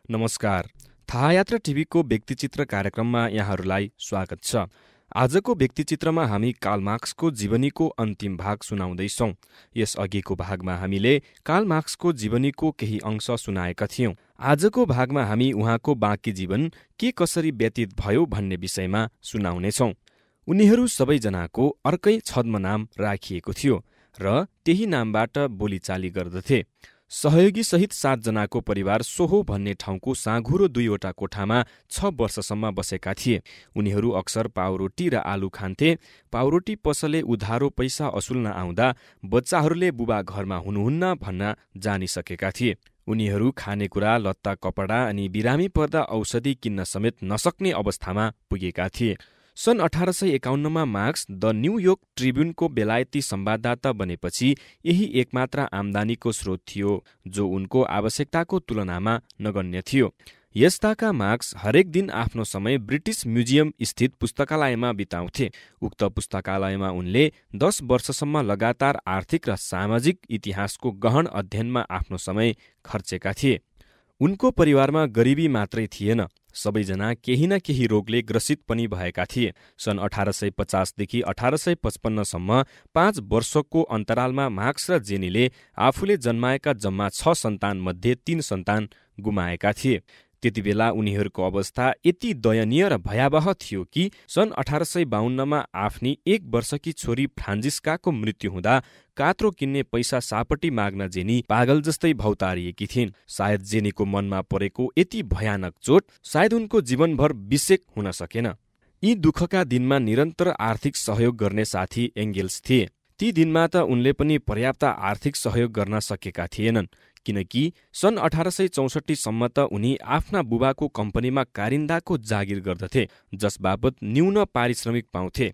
नमस्कार। थाहायात्रा टिभीको व्यक्तिचित्र कार्यक्रममा यहाँहरूलाई स्वागत छ। आजको व्यक्तिचित्रमा हामी कार्ल मार्क्सको जीवनीको अन्तिम भाग सुनाउँदैछौँ। यस अघिको भागमा हामीले कार्ल मार्क्सको जीवनीको केही अंश सुनाएका थियौँ। आजको भागमा हामी उहाँको बाँकी जीवन के कसरी व्यतीत भयो भन्ने विषयमा सुनाउनेछौँ। उनीहरू सबैजनाको अर्कै छद्मनाम राखिएको थियो र त्यही नामबाट बोलीचाली गर्दथे। सहयोगी सहित 7 जनाको परिवार सोहो भन्ने ठाउँको साँघुरो 2वटा कोठामा 6 वर्षसम्म बसेका थिए। उनीहरू अक्सर पाउरोटी र आलु खान्थे। पाउरोटी पसले उधारो पैसा असुल्न आउँदा बच्चाहरूले बुबा घरमा हुनुहुन्न भन्न जानिसकेका थिए। उनीहरू खानेकुरा, लत्ता कपडा अनि बिरामी पर्दा औषधि किन्न समेत नसक्ने अवस्थामा पुगेका थिए। सन् 1851मा मार्क्स द न्युयोर्क ट्रिब्युनको बेलायती संवाददाता बनेपछि यही एकमात्र आम्दानीको स्रोत थियो जो उनको आवश्यकताको तुलनामा नगण्य थियो। यस्ताका मार्क्स हरेक दिन आफ्नो समय ब्रिटिस म्युजियम स्थित पुस्तकालयमा बिताउँथे। उक्त पुस्तकालयमा उनले 10 वर्षसम्म लगातार आर्थिक र सामाजिक इतिहासको गहन अध्ययनमा आफ्नो समय खर्चेका थिए। उनको परिवारमा गरिबी मात्रै थिएन, सबैजना केही न केही रोगले ग्रसित पनि भएका थिए। सन् 1850 देखि 1855सम्म 5 वर्षको अन्तरालमा मार्क्स र जेनीले आफूले जन्माएका जम्मा 6 सन्तान मध्ये 3 सन्तान गुमाएका थिए। त्यतिबेला उनीहरूको अवस्था यति दयनीय र भयावह थियो कि सन् 1852मा आफ्नी 1 वर्षकी छोरी फ्रान्जिस्काको मृत्यु हुँदा कात्रो किन्ने पैसा सापटी माग्न जेनी पागल जस्तै भौतारिएकी थिइन्। सायद जेनीको मनमा परेको यति भयानक चोट सायद उनको जीवनभर बिसेक हुन सकेन। यी दुःखका दिनमा निरन्तर आर्थिक सहयोग गर्ने साथी एङ्गेल्स थिए। ती दिनमा त उनले पनि पर्याप्त आर्थिक सहयोग गर्न सकेका थिएनन्, किनकि सन् 1864सम्म त उनी आफ्ना बुबाको कम्पनीमा कारिन्दाको जागिर गर्दथे, जस बाबत न्यून पारिश्रमिक पाउँथे।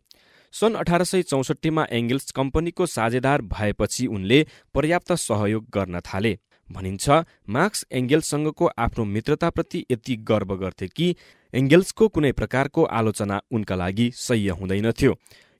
सन् 1864मा एङ्गेल्स कम्पनीको साझेदार भएपछि उनले पर्याप्त सहयोग गर्न थाले। भनिन्छ मार्क्स एङ्गेल्ससँगको आफ्नो मित्रताप्रति यति गर्व गर्थे कि एङ्गेल्सको कुनै प्रकारको आलोचना उनका लागि सह्य हुँदैनथ्यो।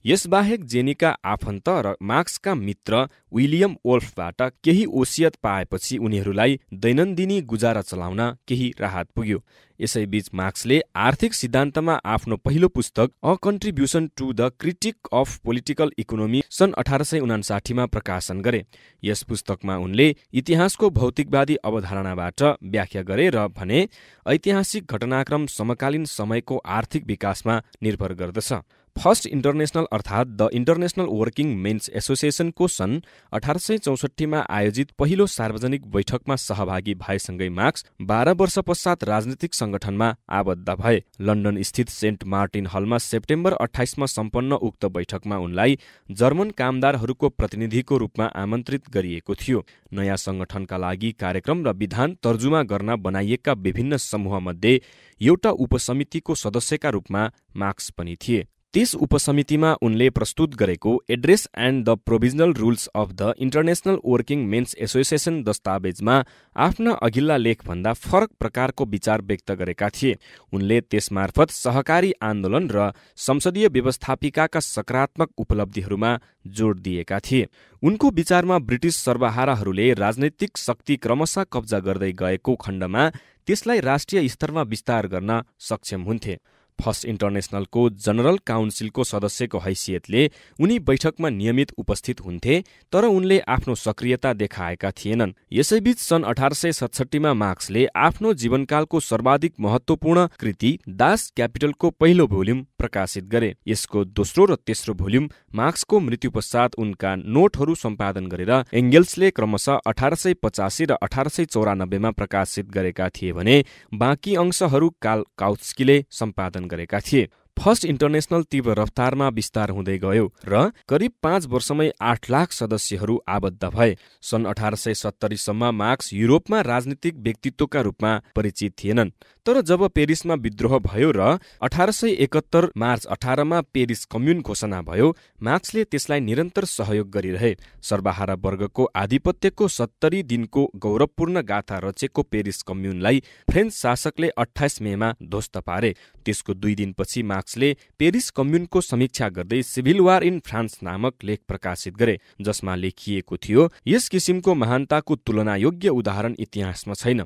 यसबाहेक जेनीका आफन्त र मार्क्सका मित्र विलियम वोल्फबाट केही ओसियत पाएपछि उनीहरूलाई दैनन्दिनी गुजारा चलाउन केही राहत पुग्यो। यसैबीच मार्क्सले आर्थिक सिद्धान्तमा आफ्नो पहिलो पुस्तक a contribution to the critique of political economy सन् 1859मा प्रकाशन गरे। यस पुस्तकमा उनले इतिहासको भौतिकवादी अवधारणाबाट व्याख्या गरे र भने ऐतिहासिक घटनाक्रम समकालीन समयको आर्थिक विकासमा निर्भर गर्दछ। फर्स्ट इन्टरनेसनल अर्थात् द इन्टरनेसनल वर्किङ मेन्स एसोसिएसनको सन् 1864मा आयोजित पहिलो सार्वजनिक बैठकमा सहभागी भएसँगै मार्क्स 12 वर्ष पश्चात राजनीतिक संगठनमा आबद्ध भए। लन्डन स्थित सेन्ट मार्टिन हलमा सेप्टेम्बर 28मा सम्पन्न उक्त बैठकमा उनलाई जर्मन कामदारहरूको प्रतिनिधिको रूपमा आमन्त्रित गरिएको थियो। नयाँ संगठनका लागि कार्यक्रम र विधान तर्जुमा गर्न बनाइएका विभिन्न समूहमध्ये एउटा उपसमितिको सदस्यका रूपमा मार्क्स पनि थिए। त्यस उपसमितिमा उनले प्रस्तुत गरेको address and the provisional rules of the international working men's association दस्तावेजमा आफ्ना अघिल्ला लेखभन्दा फरक प्रकारको विचार व्यक्त गरेका थिए। उनले त्यसमार्फत सहकारी आन्दोलन र संसदीय व्यवस्थापिकाका सकारात्मक उपलब्धिहरूमा जोड दिएका थिए। उनको विचारमा ब्रिटिस सर्वहाराहरूले राजनैतिक शक्ति क्रमशः कब्जा गर्दै गएको खण्डमा त्यसलाई राष्ट्रिय स्तरमा विस्तार गर्न सक्षम हुन्थे। फर्स्ट इन्टरनेसनलको जनरल काउन्सिलको सदस्यको हैसियतले उनी बैठकमा नियमित उपस्थित हुन्थे, तर उनले आफ्नो सक्रियता देखाएका थिएनन्। यसैबीच सन् 1867मा मार्क्सले आफ्नो जीवनकालको सर्वाधिक महत्त्वपूर्ण कृति दास क्यापिटलको पहिलो भोल्युम प्रकाशित गरे। यसको दोस्रो र तेस्रो भोल्युम मार्क्सको मृत्यु पश्चात उनका नोटहरू सम्पादन गरेर एङ्गेल्सले क्रमशः 1885 र 1894मा प्रकाशित गरेका थिए भने बाँकी अंशहरू कार्ल काउत्स्कीले सम्पादन गरेका थिए। फर्स्ट इन्टरनेसनल तीव्र रफ्तारमा विस्तार हुँदै गयो र करिब 5 वर्षमै 8 लाख सदस्यहरू आबद्ध भए। सन् 1870सम्म मार्क्स युरोपमा राजनीतिक व्यक्तित्वका रूपमा परिचित थिएनन्, तर जब पेरिसमा विद्रोह भयो र 1871 मार्च 18मा पेरिस कम्युन घोषणा भयो, मार्क्सले त्यसलाई निरन्तर सहयोग गरिरहे। सर्वहारा वर्गको आधिपत्यको 70 दिनको गौरवपूर्ण गाथा रचेको पेरिस कम्युनलाई फ्रेन्च शासकले 28 मेमा ध्वस्त पारे। त्यसको 2 दिनपछि मार्क्सले पेरिस कम्युनको समीक्षा गर्दै सिभिल वार इन फ्रान्स नामक लेख प्रकाशित गरे, जसमा लेखिएको थियो, यस किसिमको महानताको तुलना योग्य उदाहरण इतिहासमा छैन।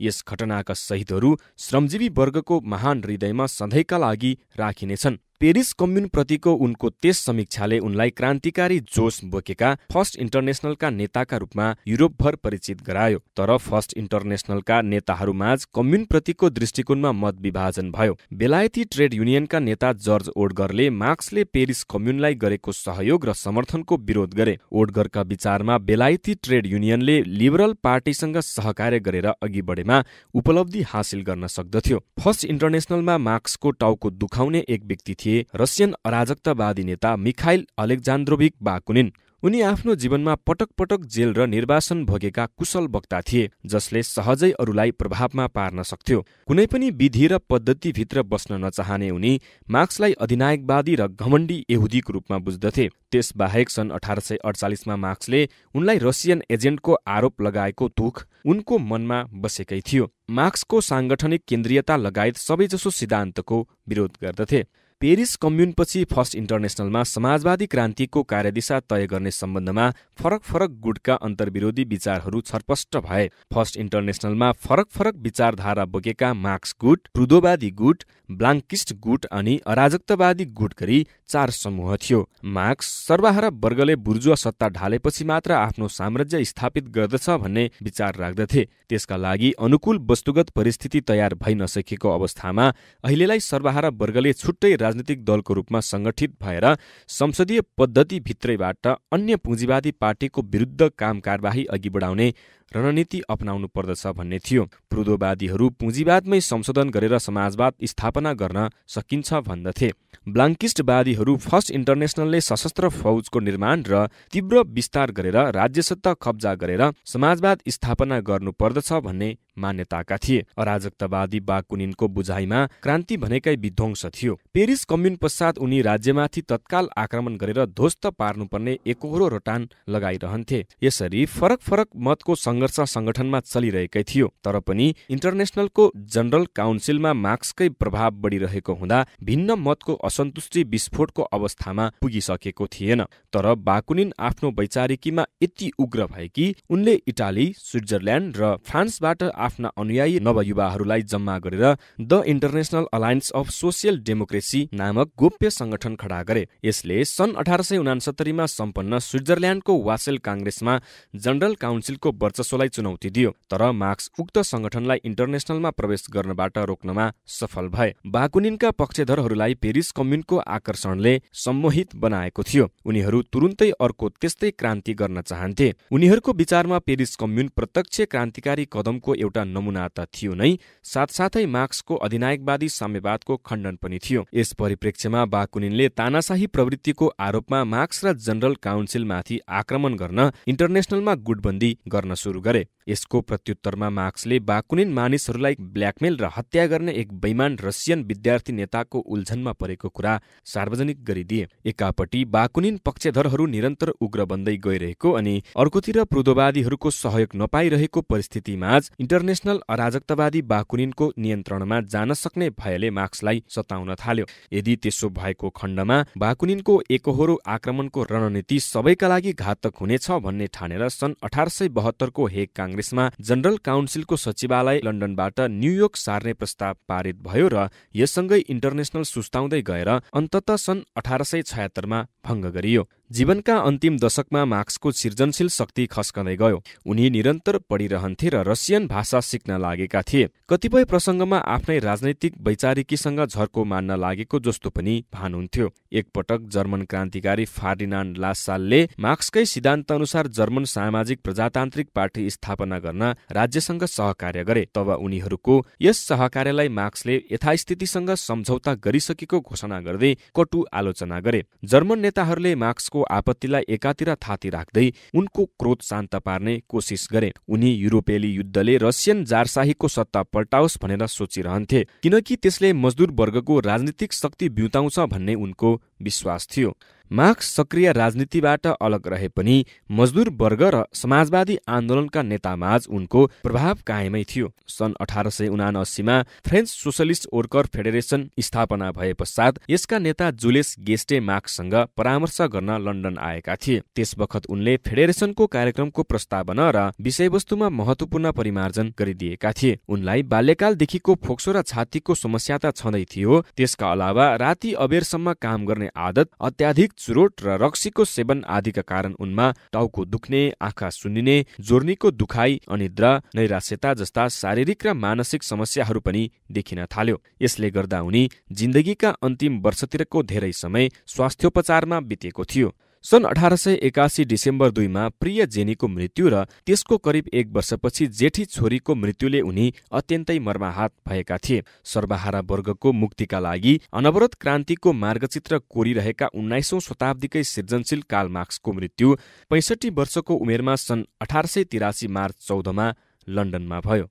यस घटनाका शहीदहरू श्रमजीवी वर्गको महान हृदयमा सधैँका लागि राखिनेछन्। पेरिस कम्युनप्रतिको उनको त्यस समीक्षाले उनलाई क्रान्तिकारी जोश बोकेका फर्स्ट इन्टरनेसनलका नेताका रूपमा युरोपभर परिचित गरायो। तर फर्स्ट इन्टरनेसनलका नेताहरूमाझ कम्युनप्रतिको दृष्टिकोणमा मत विभाजन भयो। बेलायती ट्रेड युनियनका नेता जर्ज ओडगरले मार्क्सले पेरिस कम्युनलाई गरेको सहयोग र समर्थनको विरोध गरे। ओडगरका विचारमा बेलायती ट्रेड युनियनले लिबरल पार्टीसँग सहकार्य गरेर अघि बढेमा उपलब्धि हासिल गर्न सक्दथ्यो। फर्स्ट इन्टरनेसनलमा मार्क्सको टाउको दुखाउने एक व्यक्ति थिए रसियन अराजकतावादी नेता मिखाइल अलेक्जान्द्रोभिक बाकुनिन। उनी आफ्नो जीवनमा पटक पटक जेल र निर्वासन भोगेका कुशल वक्ता थिए, जसले सहजै अरूलाई प्रभावमा पार्न सक्थ्यो। कुनै पनि विधि र पद्धतिभित्र बस्न नचाहने उनी मार्क्सलाई अधिनायकवादी र घमण्डी यहुदीको रूपमा बुझ्दथे। त्यसबाहेक सन् 1848मा मार्क्सले उनलाई रसियन एजेन्टको आरोप लगाएको दुख उनको मनमा बसेकै थियो। मार्क्सको साङ्गठनिक केन्द्रीयता लगायत सबैजसो सिद्धान्तको विरोध गर्दथे। पेरिस कम्युनपछि फर्स्ट इन्टरनेसनलमा समाजवादी क्रान्तिको कार्यदिशा तय गर्ने सम्बन्धमा फरक फरक गुटका अन्तर्विरोधी विचारहरू छरपष्ट भए। फर्स्ट इन्टरनेसनलमा फरक फरक विचारधारा बोकेका मार्क्स गुट, प्रुदोवादी गुट, ब्लाङ्किस्ट गुट अनि अराजकतावादी गुट गरी 4 समूह थियो। मार्क्स सर्वहारा वर्गले बुर्जुवा सत्ता ढालेपछि मात्र आफ्नो साम्राज्य स्थापित गर्दछ भन्ने विचार राख्दथे। त्यसका लागि अनुकूल वस्तुगत परिस्थिति तयार भइ नसकेको अवस्थामा अहिलेलाई सर्वहारा वर्गले छुट्टै राजनीतिक दलको रूपमा संगठित भएर संसदीय पद्धति भित्रैबाट अन्य पुँजीवादी पार्टीको विरुद्ध काम कारबाही अघि बढाउने रणनीति अपनाउनु पर्दछ भन्ने थियो। प्रुदोवादीहरू पुँजीवादमै संशोधन गरेर समाजवाद स्थापना गर्न सकिन्छ भन्दथे। ब्लाङ्किस्टवादीहरू फर्स्ट इन्टरनेसनलले सशस्त्र फौजको निर्माण र तीव्र विस्तार गरेर राज्यसत्ता कब्जा गरेर समाजवाद स्थापना गर्नुपर्दछ भन्ने मान्यताका थिए। अराजकतावादी बाकुनिनको बुझाइमा क्रान्ति भनेकै विध्वंस थियो। पेरिस कम्युन पश्चात उनी राज्यमाथि तत्काल आक्रमण गरेर ध्वस्त पार्नुपर्ने एकहोरो रटान लगाइरहन्थे। यसरी फरक फरक मतको सङ्घर्ष सङ्गठनमा चलिरहेकै थियो। तर पनि इन्टरनेसनलको जनरल काउन्सिलमा मार्क्सकै प्रभाव बढिरहेको हुँदा भिन्न मतको असन्तुष्टि विस्फोटको अवस्थामा पुगिसकेको थिएन। तर बाकुनिन आफ्नो वैचारिकीमा यति उग्र भए कि उनले इटाली, स्विट्जरल्यान्ड र फ्रान्सबाट आफ्ना अनुयायी नवयुवाहरूलाई जम्मा गरेर the international alliance of social democracy नामक गोप्य संगठन खडा गरे। यसले सन् 1869मा सम्पन्न स्विट्जरल्यान्डको वासेल काङ्ग्रेसमा जनरल काउन्सिलको वर्चस्वलाई चुनौती दियो। तर मार्क्स उक्त संगठनलाई इन्टरनेसनलमा प्रवेश गर्नबाट रोक्नमा सफल भए। बाकुनिनका पक्षधरहरूलाई पेरिस कम्युनको आकर्षणले सम्मोहित बनाएको थियो। उनीहरू तुरुन्तै अर्को त्यस्तै क्रान्ति गर्न चाहन्थे। उनीहरूको विचारमा पेरिस कम्युन प्रत्यक्ष क्रान्तिकारी कदमको एउटा नमुना त थियो नै, साथसाथै मार्क्सको अधिनायकवादी साम्यवादको खण्डन पनि थियो। यस परिप्रेक्ष्यमा बाकुनिनले तानाशाही प्रवृत्तिको आरोपमा मार्क्स र जनरल काउन्सिलमाथि आक्रमण गर्न इन्टरनेसनलमा गुटबन्दी गर्न सुरु गरे। यसको प्रत्युत्तरमा मार्क्सले बाकुनिन मानिसहरूलाई ब्ल्याकमेल र हत्या गर्ने एक बेइमान रसियन विद्यार्थी नेताको उल्झनमा परेको कुरा सार्वजनिक गरिदिए। एकापट्टि बाकुनिन पक्षधरहरू निरन्तर उग्र बन्दै गइरहेको अनि अर्कोतिर प्रुदोवादीहरूको सहयोग नपाइरहेको परिस्थितिमाझ इन्टरनेसनल अराजकतावादी बाकुनिनको नियन्त्रणमा जान सक्ने भयले मार्क्सलाई सताउन थाल्यो। यदि त्यसो भएको खण्डमा बाकुनिनको एकहोरो आक्रमणको रणनीति सबैका लागि घातक हुनेछ भन्ने ठानेर सन् 1872को हेग काङ्ग्रेसमा जनरल काउन्सिलको सचिवालय लन्डनबाट न्युयोर्क सार्ने प्रस्ताव पारित भयो र यससँगै इन्टरनेसनल सुस्ताउँदै गएर अन्ततः सन् 1876मा भङ्ग गरियो। जीवनका अन्तिम दशकमा मार्क्सको सृजनशील शक्ति खस्कँदै गयो। उनी निरन्तर पढिरहन्थे र रसियन भाषा सिक्न लागेका थिए। कतिपय प्रसङ्गमा आफ्नै राजनैतिक वैचारिकीसँग झर्को मान्न लागेको जस्तो पनि भानुहुन्थ्यो। एकपटक जर्मन क्रान्तिकारी फार्डिनान्ड लासालले मार्क्सकै सिद्धान्त अनुसार जर्मन सामाजिक प्रजातान्त्रिक पार्टी स्थापना गर्न राज्यसँग सहकार्य गरे। तब उनीहरूको यस सहकार्यलाई मार्क्सले यथास्थितिसँग सम्झौता गरिसकेको घोषणा गर्दै कटु आलोचना गरे। जर्मन नेताहरूले मार्क्सको आपत्तिलाई एकातिर थाती राख्दै उनको क्रोध शान्त पार्ने कोसिस गरे। उनी युरोपेली युद्धले रसियन जारशाहीको सत्ता पल्टाओस् भनेर सोचिरहन्थे, किनकि त्यसले मजदुर वर्गको राजनीतिक शक्ति बिउताउँछ भन्ने उनको विश्वास थियो। मार्क्स सक्रिय राजनीतिबाट अलग रहे पनि मजदुर वर्ग र समाजवादी आन्दोलनका नेतामाझ उनको प्रभाव कायमै थियो। सन् 1879मा फ्रेन्च सोसलिस्ट वर्कर फेडरेसन स्थापना भए पश्चात यसका नेता जुलियस गेस्टे मार्क्ससँग परामर्श गर्न लन्डन आएका थिए। त्यस बखत उनले फेडरेसनको कार्यक्रमको प्रस्तावना र विषयवस्तुमा महत्त्वपूर्ण परिमार्जन गरिदिएका थिए। उनलाई बाल्यकालदेखिको फोक्सो र छातीको समस्या त छँदै थियो, त्यसका अलावा राति अबेरसम्म काम गर्ने आदत, अत्याधिक चुरोट र रक्सीको सेवन आदिका कारण उनमा टाउको दुख्ने, आँखा सुन्निने, जोर्नीको दुखाइ, अनिद्रा, नैराश्यता जस्ता शारीरिक र मानसिक समस्याहरू पनि देखिन थाल्यो। यसले गर्दा उनी जिन्दगीका अन्तिम वर्षतिरको धेरै समय स्वास्थ्योपचारमा बितेको थियो। सन् 1881 डिसेम्बर 2मा प्रिय जेनीको मृत्यु र त्यसको करिब 1 वर्षपछि जेठी छोरीको मृत्युले उनी अत्यन्तै मर्माहत भएका थिए। सर्वहारा वर्गको मुक्तिका लागि अनवरत क्रान्तिको मार्गचित्र कोरिरहेका 19औं शताब्दीकै सृजनशील कार्ल मार्क्सको मृत्यु 65 वर्षको उमेरमा सन् 1883 मार्च 14मा लन्डनमा भयो।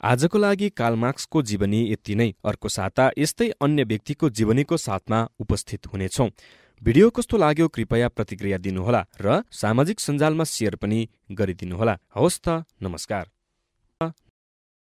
आजको लागि कार्ल मार्क्सको जीवनी यति नै। अर्को साता यस्तै अन्य व्यक्तिको जीवनीको साथमा उपस्थित हुनेछौँ। भिडियो कस्तो लाग्यो कृपया प्रतिक्रिया दिनुहोला र सामाजिक सञ्जालमा सेयर पनि गरिदिनुहोला। हवस् त, नमस्कार।